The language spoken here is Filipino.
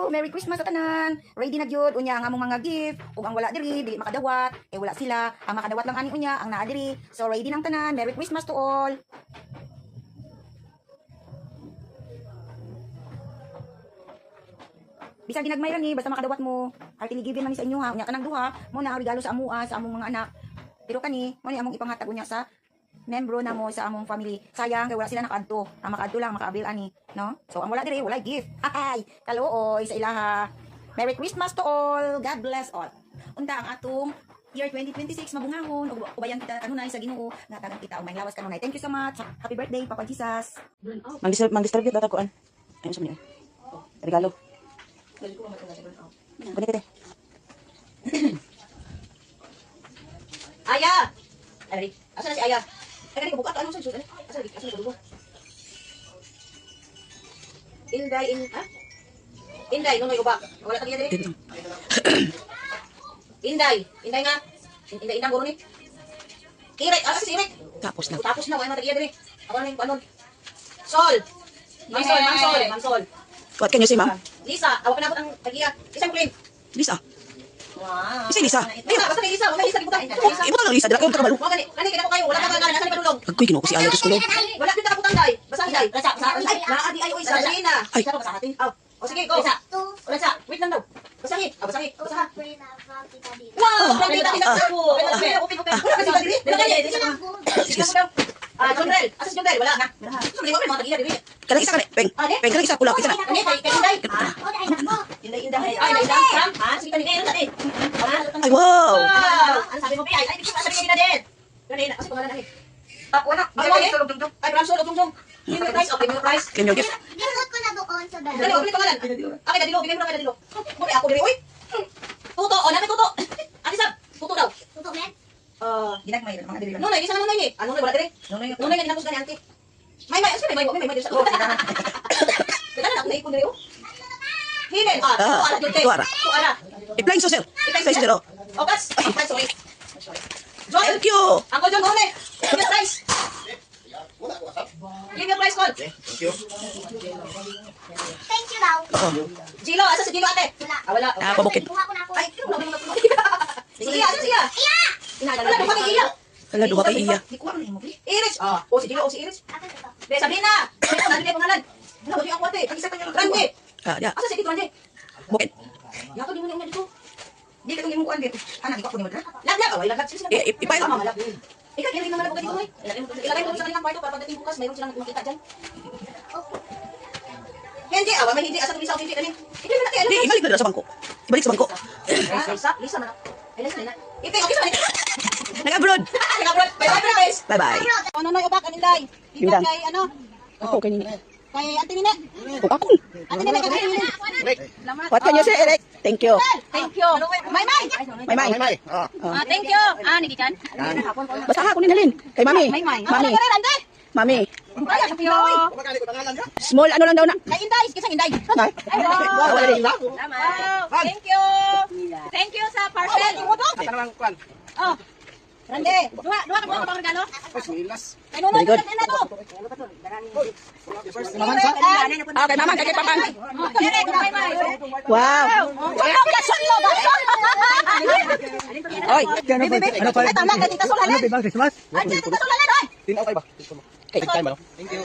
Merry Christmas sa tanan. Ready na gyud unya ang among mga gift. Ug ang wala diri dili makadawat, kay wala sila. Ang makadawat lang ani unya ang naa diri. So ready nang tanan. Merry Christmas to all. Bisan ginagmay lang ni basta makadawat mo. Heartily given man ni sa inyo ha. Unya kanang duha mo na ang regalo sa amua sa among mga anak. Pero kani mo ni among ipanghatag unya sa membro na mo sa among family. Sayang kay wala sila nakadto. Ang makadto lang makaabil ani, no? So ang wala diri wala gift. Ay, kaluoy sa ilaha. Merry Christmas to all. God bless all. Unta ang atong year 2026 mabungahon ug ubayan kita kanunay sa Ginoo nga tagang kita og may lawas kanunay. Thank you so much. Happy birthday Papa Jesus. Mag-distribute data ko an. Ayun sa niyo. Regalo. Ganito de. Aya. Ay, asa na si Aya? Ay, kanina buka ka ano sa susunod. Asa na dugo? Inday, nunoy ubak. Wala ka diya diri. Inday nga. Inday indang guro ni. Irik, asa si Irik? Tapos na. Tapos na, wala na tagiya diri. Ako na yung panon. Sol. Mansol. What can you say, ma'am? Lisa, awak na ang tagiya. Isang kulin. Lisa. Wow. Isa Lisa. Lisa, basta ni Lisa, wala Lisa dibutan. Imo lang Lisa, dala ko kabalo. Kani kita ko kayo, wala ka nga nasa ni padulong. Agkoy kinuko si Aya dos kulo. Wala kita kaputang day. Basta day. Basta ay, naadi ay oy sa Lina. Ay. Sa basta natin. O sige, go. Basta. Wala sa. Wait lang daw. Basahin. Basahin. Basahan. Wow, pagkita tinakbo. Wala kasi diri. Wala kanya. Jonrel, asa si Jonrel? Wala na. Sumali mo mga tagiya diri. Kanang isa kani, peng. Peng kanang isa pula, isa na. Ani kay Inday. Inday. Ay, Inday. Ha? Sige tani kayo tani. Ay, wow. Ano sabi mo, Pi? Ay, sabi niya din. Ganina, kasi pangalan na wala. Ay, Bram Solo, Dungdung. Give me your price, okay, give me your price. Can you gift? Ginut ko na doon sa dalawa. Dali, ulit pangalan. Okay, Dadilo, bigay mo na kay Dadilo. Okay, ako diri, uy. Tuto, namin tuto. Ate Sab, tuto daw. Tutok men? Ginagmay na mga diri. Nunay, isa na nunay ni. Nunay wala diri. Nunay nga ginagos gani auntie. May, asa may diri sa ulo. Dala na ako naipon diri, oh. Hinen, tuara jud kay. Tuara. Tuara. I-flying saucer. Flying saucer. Okas. Ay, sorry. Thank you. Uncle John, hone. Give me a price. Give me a price, Col. Thank you daw. Gilo, asa si Gilo ate? Wala. Wala. Pabukid. Kuha ko na ako. Ay, kino na mga sige, asa siya? Iya! Wala ko kay Iya. Wala duha kay Iya. Di ko ano mo. Iris. O si Gilo, o si Iris. Akin ito. Be, Sabrina. Ano din pangalan? Wala ko ako ate. Ang isa pa niya. Randy. Ya. Asa si Tito Randy? Bukid. Yato di mo niya dito. Di ka mo kuan dito. Ana, di ko ni mo dira. Lag, away lag. Ipail. Ikaw, ilagay naman ako dito. Ilagay mo sa kanilang kwarto para pagdating bukas, mayroon silang makita dyan. Hindi, may hindi. Asa Lisa, hindi. Hindi na natin. Di, ibalik na dala sa bangko. Ibalik sa bangko. Lisa man. Ay, Lisa na. Ito, okay sa manito. Nag-abroad. Nag-abroad. Bye-bye, guys. Bye-bye. Ano na ubak, aninday? Himdan. Kay ano? Ako kay Nini. Kay Auntie Nina. Kung ako. Auntie Nina, kay Nina. What can you say, Eric? Thank you. Thank you. May. May. Thank you. Nikikan. Basta ako ninalin. Kay Mami. Mami. Mami. Thank you. Small ano lang daw na. Kay Inday, kisang Inday. Ano? Wala rin. Thank you. Thank you sa parcel. Oh. Rande, dua ka po ang regalo? Ay, Very good. na to. Ah, kay Mama, kay Papang. Direk, may. Wow. Oy, Ano pa? Tama ka dito sulalan. Christmas? Ay, dito sulalan, oy. Tinaw kayo ba? kay Thank you.